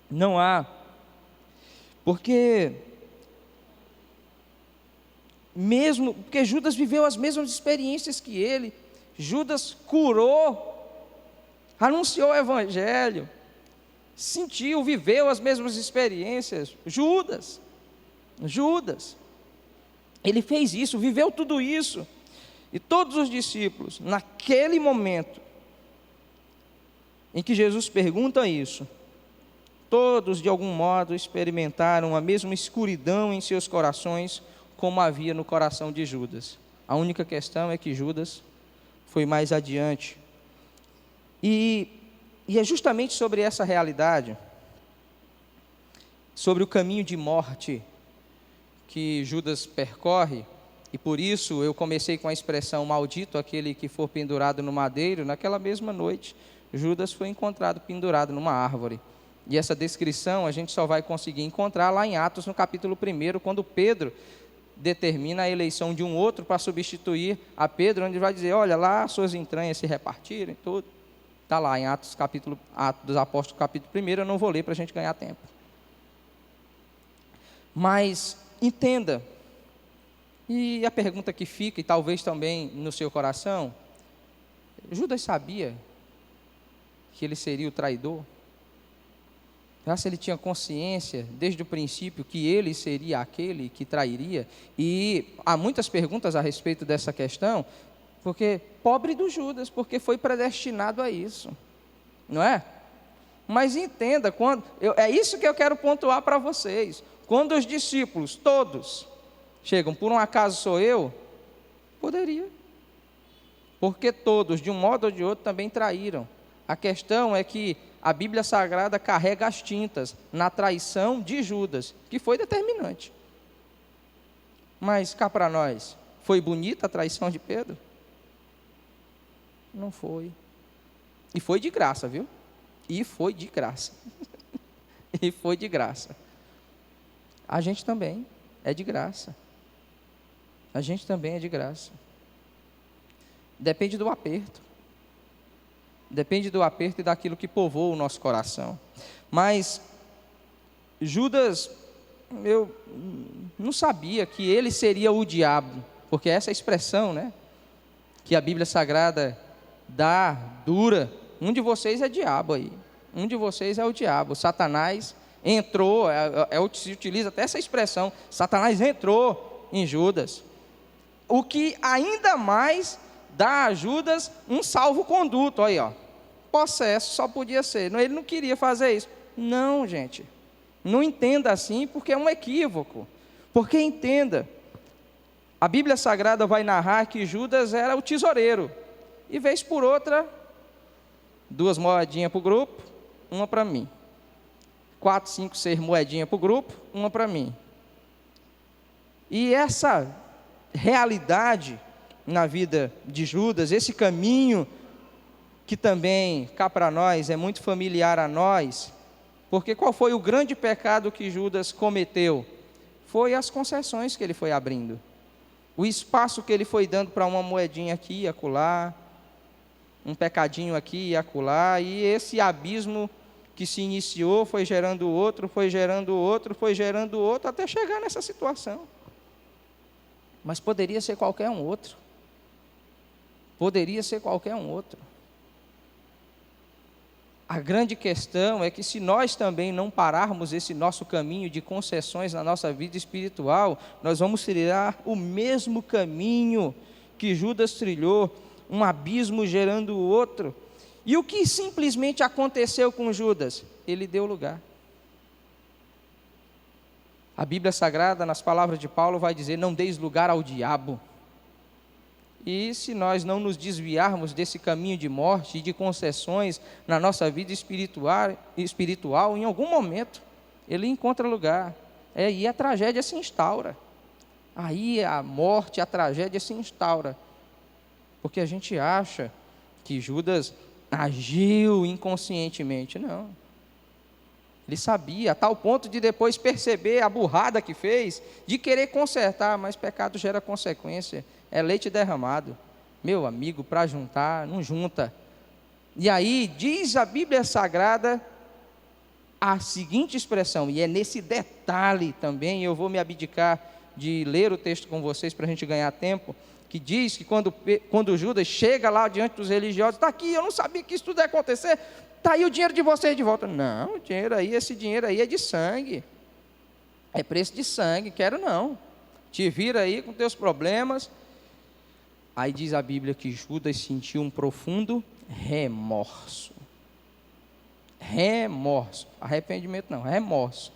Não há. Porque Judas viveu as mesmas experiências que ele. Judas curou, anunciou o evangelho, sentiu, viveu as mesmas experiências. Judas, ele fez isso, viveu tudo isso. E todos os discípulos, naquele momento em que Jesus pergunta isso, todos de algum modo experimentaram a mesma escuridão em seus corações, como havia no coração de Judas. A única questão é que Judas foi mais adiante. E é justamente sobre essa realidade, sobre o caminho de morte que Judas percorre, e por isso eu comecei com a expressão maldito aquele que for pendurado no madeiro. Naquela mesma noite, Judas foi encontrado pendurado numa árvore. E essa descrição a gente só vai conseguir encontrar lá em Atos, no capítulo 1, quando Pedro determina a eleição de um outro para substituir a Pedro, onde vai dizer, olha lá, suas entranhas se repartiram e tudo. Está lá em Atos dos Apóstolos, capítulo 1, eu não vou ler para a gente ganhar tempo. Mas, entenda, e a pergunta que fica, e talvez também no seu coração, Judas sabia que ele seria o traidor? Será se ele tinha consciência desde o princípio que ele seria aquele que trairia? E há muitas perguntas a respeito dessa questão, porque pobre do Judas, porque foi predestinado a isso, não é? Mas entenda, é isso que eu quero pontuar para vocês. Quando os discípulos, todos, chegam, por um acaso sou eu? Poderia. Porque todos, de um modo ou de outro, também traíram. A questão é que a Bíblia Sagrada carrega as tintas na traição de Judas, que foi determinante. Mas cá para nós, foi bonita a traição de Pedro? Não foi. E foi de graça, viu? E foi de graça. E foi de graça. A gente também é de graça. A gente também é de graça. Depende do aperto. Depende do aperto e daquilo que povoa o nosso coração. Mas Judas, eu não sabia que ele seria o diabo, porque essa expressão, né, que a Bíblia Sagrada dá, dura, um de vocês é diabo aí, um de vocês é o diabo. Satanás entrou, se utiliza até essa expressão, Satanás entrou em Judas, o que ainda mais dá a Judas um salvo-conduto, aí ó, possesso só podia ser, ele não queria fazer isso. Não, gente, não entenda assim, porque é um equívoco, porque entenda, a Bíblia Sagrada vai narrar que Judas era o tesoureiro, e vez por outra, 2 moedinhas para o grupo, uma para mim, 4, 5, 6 moedinhas para o grupo, uma para mim, e essa realidade na vida de Judas, esse caminho que também cá para nós é muito familiar a nós, porque qual foi o grande pecado que Judas cometeu? Foi as concessões que ele foi abrindo, o espaço que ele foi dando para uma moedinha aqui e acolá, um pecadinho aqui e acolá, e esse abismo que se iniciou foi gerando outro, foi gerando outro, foi gerando outro, até chegar nessa situação. Mas poderia ser qualquer um outro. Poderia ser qualquer um outro. A grande questão é que se nós também não pararmos esse nosso caminho de concessões na nossa vida espiritual, nós vamos trilhar o mesmo caminho que Judas trilhou, um abismo gerando o outro. E o que simplesmente aconteceu com Judas? Ele deu lugar. A Bíblia Sagrada, nas palavras de Paulo, vai dizer: não deis lugar ao diabo. E se nós não nos desviarmos desse caminho de morte e de concessões na nossa vida espiritual, em algum momento, ele encontra lugar. E a tragédia se instaura. Aí a morte, a tragédia se instaura. Porque a gente acha que Judas agiu inconscientemente. Não. Ele sabia, a tal ponto de depois perceber a burrada que fez, de querer consertar, mas pecado gera consequência. É leite derramado. Meu amigo, para juntar, não junta. E aí, diz a Bíblia Sagrada a seguinte expressão, e é nesse detalhe também, eu vou me abdicar de ler o texto com vocês para a gente ganhar tempo, que diz que quando Judas chega lá diante dos religiosos, está aqui, eu não sabia que isso tudo ia acontecer, está aí o dinheiro de vocês de volta. Não, esse dinheiro aí é de sangue, é preço de sangue, quero não, te vira aí com teus problemas. Aí diz a Bíblia que Judas sentiu um profundo remorso. Remorso, arrependimento não, remorso.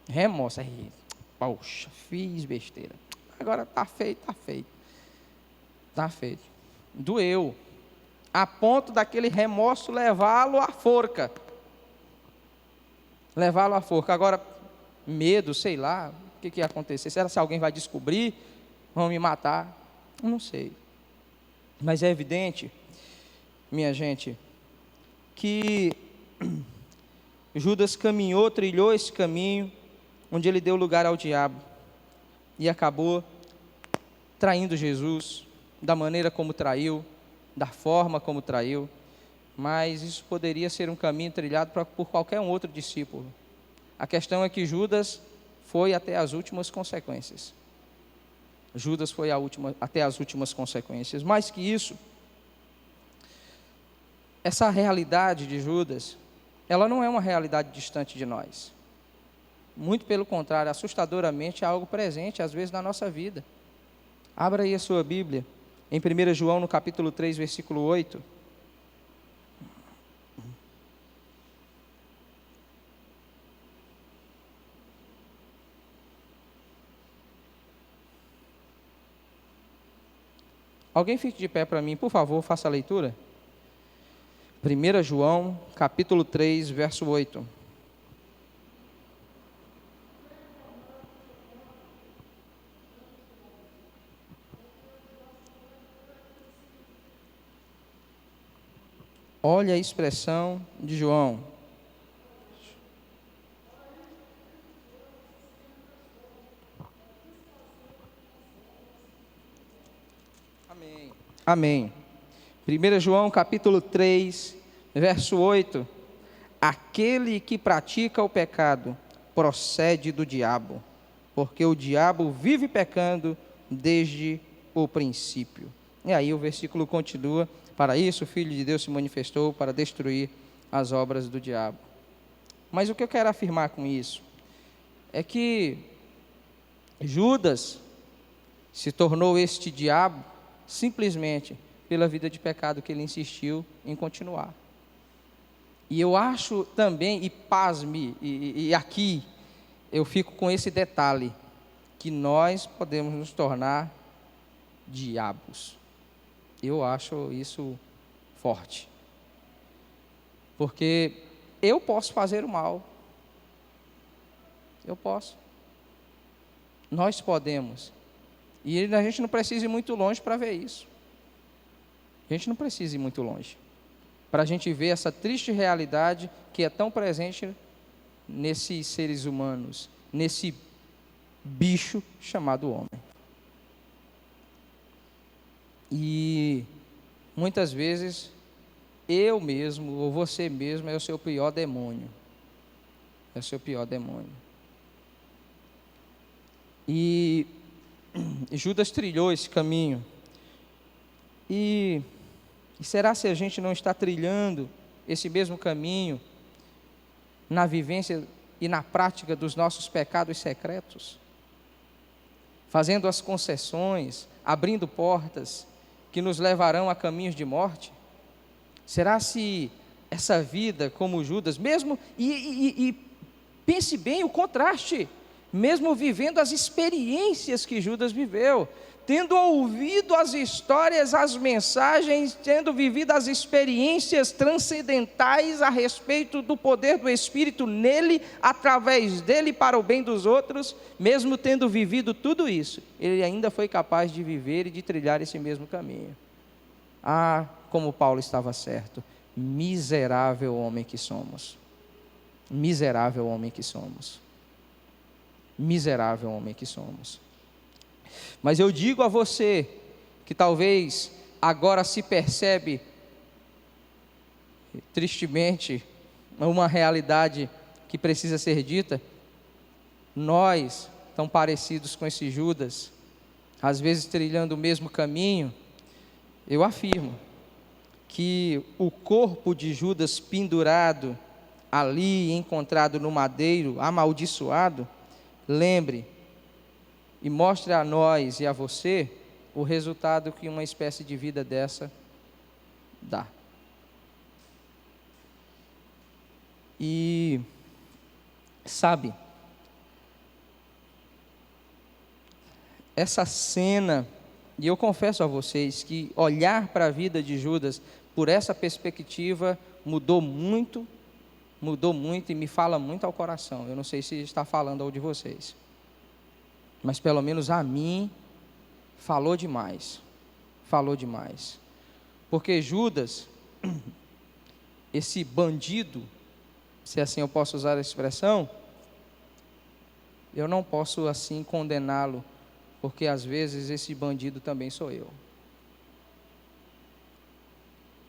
Remorso, aí, poxa, fiz besteira. Agora está feito, está feito. Está feito. Doeu. A ponto daquele remorso levá-lo à forca. Levá-lo à forca. Agora, medo, sei lá, o que ia acontecer? Será se alguém vai descobrir? Vão me matar? Não sei. Mas é evidente, minha gente, que Judas caminhou, trilhou esse caminho, onde ele deu lugar ao diabo, e acabou traindo Jesus, da maneira como traiu, da forma como traiu, mas isso poderia ser um caminho trilhado por qualquer um outro discípulo. A questão é que Judas foi até as últimas consequências. Judas foi até as últimas consequências. Mais que isso, essa realidade de Judas ela não é uma realidade distante de nós. Muito pelo contrário, assustadoramente é algo presente, às vezes, na nossa vida. Abra aí a sua Bíblia, em 1 João, no capítulo 3, versículo 8. Alguém fique de pé para mim, por favor, faça a leitura. 1 João, capítulo 3, verso 8. Olha a expressão de João. Amém. Amém. 1 João capítulo 3, verso 8. Aquele que pratica o pecado procede do diabo, porque o diabo vive pecando desde o princípio. E aí o versículo continua: para isso o Filho de Deus se manifestou para destruir as obras do diabo. Mas o que eu quero afirmar com isso é que Judas se tornou este diabo simplesmente pela vida de pecado que ele insistiu em continuar. E eu acho também, e pasme, e aqui eu fico com esse detalhe, que nós podemos nos tornar diabos. Eu acho isso forte. Porque eu posso fazer o mal. Eu posso. Nós podemos. E a gente não precisa ir muito longe para ver isso. A gente não precisa ir muito longe para a gente ver essa triste realidade que é tão presente nesses seres humanos, nesse bicho chamado homem. E muitas vezes eu mesmo, ou você mesmo, é o seu pior demônio. É o seu pior demônio. E Judas trilhou esse caminho. E será se a gente não está trilhando esse mesmo caminho na vivência e na prática dos nossos pecados secretos? Fazendo as concessões, abrindo portas que nos levarão a caminhos de morte? Será se essa vida como Judas, mesmo, e pense bem o contraste, mesmo vivendo as experiências que Judas viveu, tendo ouvido as histórias, as mensagens, tendo vivido as experiências transcendentais a respeito do poder do Espírito nele, através dele, para o bem dos outros, mesmo tendo vivido tudo isso, ele ainda foi capaz de viver e de trilhar esse mesmo caminho. Ah, como Paulo estava certo, miserável homem que somos, miserável homem que somos, miserável homem que somos. Mas eu digo a você, que talvez agora se percebe, tristemente, uma realidade que precisa ser dita, nós, tão parecidos com esse Judas, às vezes trilhando o mesmo caminho, eu afirmo que o corpo de Judas pendurado ali, encontrado no madeiro, amaldiçoado, lembre e mostre a nós e a você o resultado que uma espécie de vida dessa dá. E sabe, essa cena, e eu confesso a vocês que olhar para a vida de Judas por essa perspectiva mudou muito e me fala muito ao coração. Eu não sei se está falando ao de vocês, mas pelo menos a mim falou demais, porque Judas, esse bandido, se assim eu posso usar a expressão, eu não posso assim condená-lo, porque às vezes esse bandido também sou eu.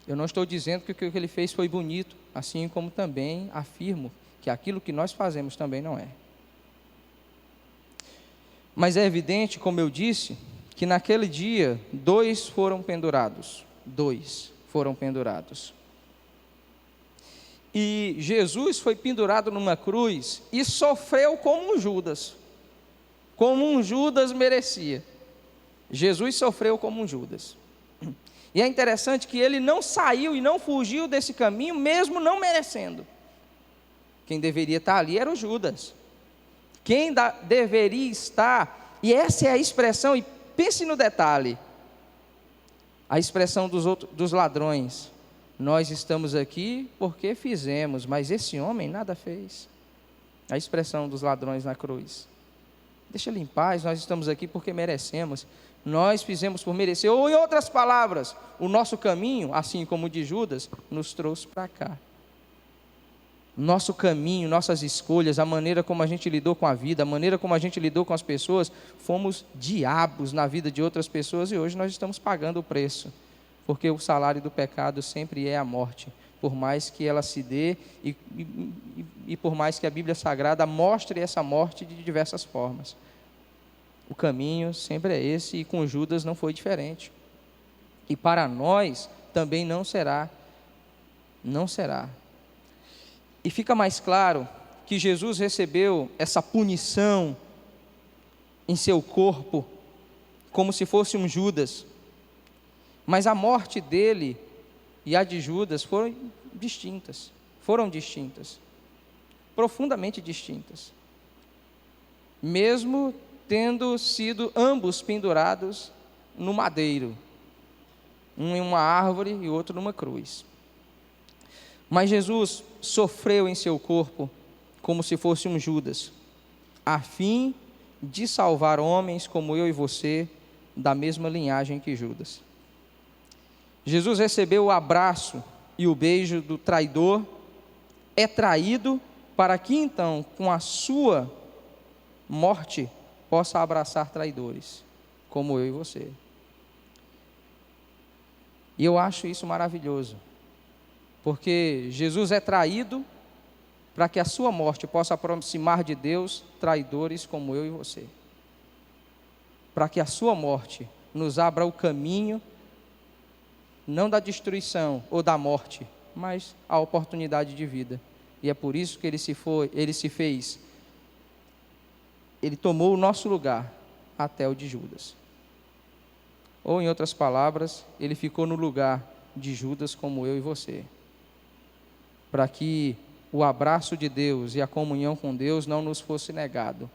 Eu não estou dizendo que o que ele fez foi bonito, assim como também afirmo que aquilo que nós fazemos também não é. Mas é evidente, como eu disse, que naquele dia, 2 foram pendurados. E Jesus foi pendurado numa cruz e sofreu como um Judas merecia. Jesus sofreu como um Judas. E é interessante que ele não saiu e não fugiu desse caminho, mesmo não merecendo. Quem deveria estar ali era o Judas. Quem deveria estar, e essa é a expressão, e pense no detalhe, a expressão dos ladrões. Nós estamos aqui porque fizemos, mas esse homem nada fez. A expressão dos ladrões na cruz. Deixa ele em paz, nós estamos aqui porque merecemos. Nós fizemos por merecer. Ou em outras palavras, o nosso caminho, assim como o de Judas, nos trouxe para cá. Nosso caminho, nossas escolhas, a maneira como a gente lidou com a vida, a maneira como a gente lidou com as pessoas, fomos diabos na vida de outras pessoas e hoje nós estamos pagando o preço. Porque o salário do pecado sempre é a morte, por mais que ela se dê e por mais que a Bíblia Sagrada mostre essa morte de diversas formas. O caminho sempre é esse e com Judas não foi diferente. E para nós também não será. Não será. E fica mais claro que Jesus recebeu essa punição em seu corpo, como se fosse um Judas. Mas a morte dele e a de Judas foram distintas, profundamente distintas. Mesmo tendo sido ambos pendurados no madeiro, um em uma árvore e outro numa cruz. Mas Jesus sofreu em seu corpo como se fosse um Judas, a fim de salvar homens como eu e você, da mesma linhagem que Judas. Jesus recebeu o abraço e o beijo do traidor, é traído para que então, com a sua morte, possa abraçar traidores, como eu e você. E eu acho isso maravilhoso, porque Jesus é traído para que a sua morte possa aproximar de Deus traidores como eu e você. Para que a sua morte nos abra o caminho, não da destruição ou da morte, mas a oportunidade de vida. E é por isso que ele tomou o nosso lugar até o de Judas. Ou em outras palavras, ele ficou no lugar de Judas como eu e você. Para que o abraço de Deus e a comunhão com Deus não nos fosse negado.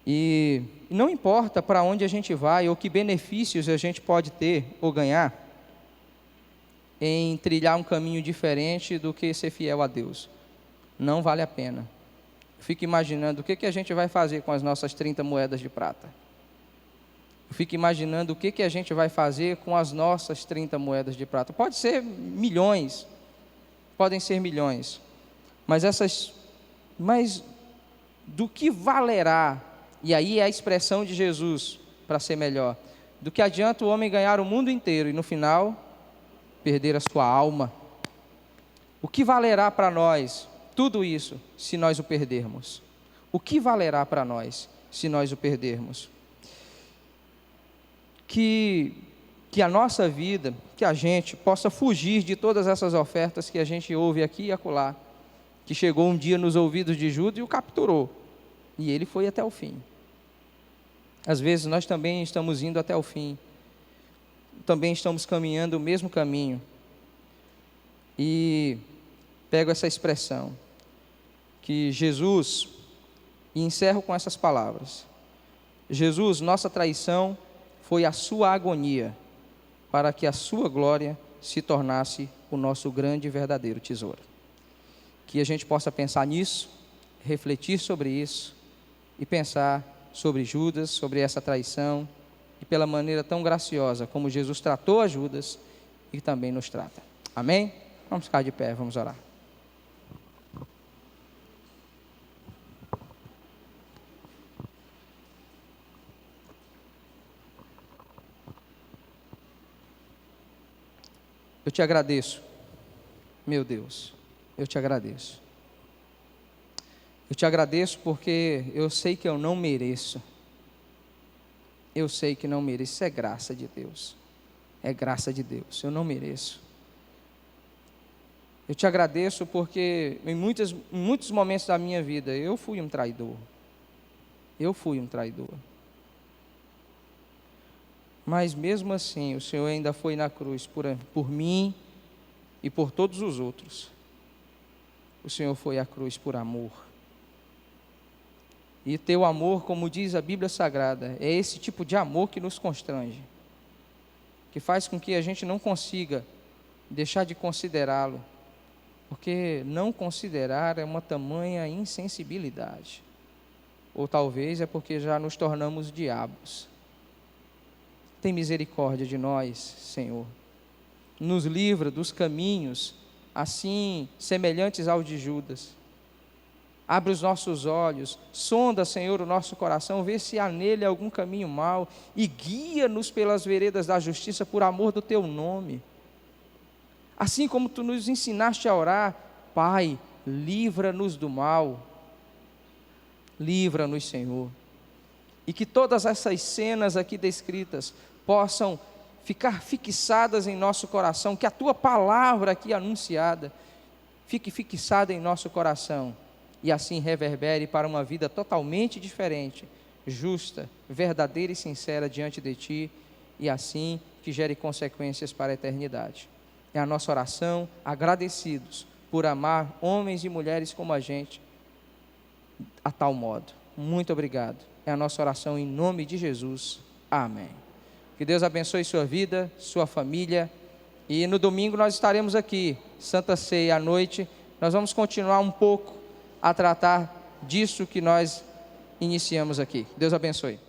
E não importa para onde a gente vai ou que benefícios a gente pode ter ou ganhar em trilhar um caminho diferente do que ser fiel a Deus. Não vale a pena. Eu fico imaginando o que a gente vai fazer com as nossas 30 moedas de prata. Eu fico imaginando o que a gente vai fazer com as nossas 30 moedas de prata. Pode ser milhões, podem ser milhões, mas do que valerá? E aí é a expressão de Jesus, para ser melhor. Do que adianta o homem ganhar o mundo inteiro e no final perder a sua alma? O que valerá para nós tudo isso se nós o perdermos? O que valerá para nós se nós o perdermos? Que a nossa vida, que a gente possa fugir de todas essas ofertas que a gente ouve aqui e acolá, que chegou um dia nos ouvidos de Judas e o capturou, e ele foi até o fim. Às vezes nós também estamos indo até o fim, também estamos caminhando o mesmo caminho, e pego essa expressão, que Jesus, e encerro com essas palavras: Jesus, nossa traição foi a sua agonia, para que a sua glória se tornasse o nosso grande e verdadeiro tesouro. Que a gente possa pensar nisso, refletir sobre isso, e pensar sobre Judas, sobre essa traição, e pela maneira tão graciosa como Jesus tratou a Judas, e também nos trata. Amém? Vamos ficar de pé, vamos orar. Eu te agradeço, meu Deus, eu te agradeço. Eu te agradeço porque eu sei que eu não mereço. Eu sei que não mereço, isso é graça de Deus. É graça de Deus, eu não mereço. Eu te agradeço porque em muitos momentos da minha vida eu fui um traidor. Eu fui um traidor. Mas mesmo assim, o Senhor ainda foi na cruz por mim e por todos os outros. O Senhor foi à cruz por amor. E teu amor, como diz a Bíblia Sagrada, é esse tipo de amor que nos constrange, que faz com que a gente não consiga deixar de considerá-lo, porque não considerar é uma tamanha insensibilidade. Ou talvez é porque já nos tornamos diabos. Tem misericórdia de nós, Senhor. Nos livra dos caminhos, assim, semelhantes ao de Judas. Abre os nossos olhos, sonda, Senhor, o nosso coração, vê se há nele algum caminho mau e guia-nos pelas veredas da justiça por amor do Teu nome. Assim como Tu nos ensinaste a orar, Pai, livra-nos do mal. Livra-nos, Senhor. E que todas essas cenas aqui descritas possam ficar fixadas em nosso coração, que a Tua palavra aqui anunciada fique fixada em nosso coração e assim reverbere para uma vida totalmente diferente, justa, verdadeira e sincera diante de Ti, e assim que gere consequências para a eternidade. É a nossa oração, agradecidos por amar homens e mulheres como a gente, a tal modo. Muito obrigado. É a nossa oração em nome de Jesus. Amém. Que Deus abençoe sua vida, sua família, e no domingo nós estaremos aqui, Santa Ceia à noite, nós vamos continuar um pouco a tratar disso que nós iniciamos aqui. Deus abençoe.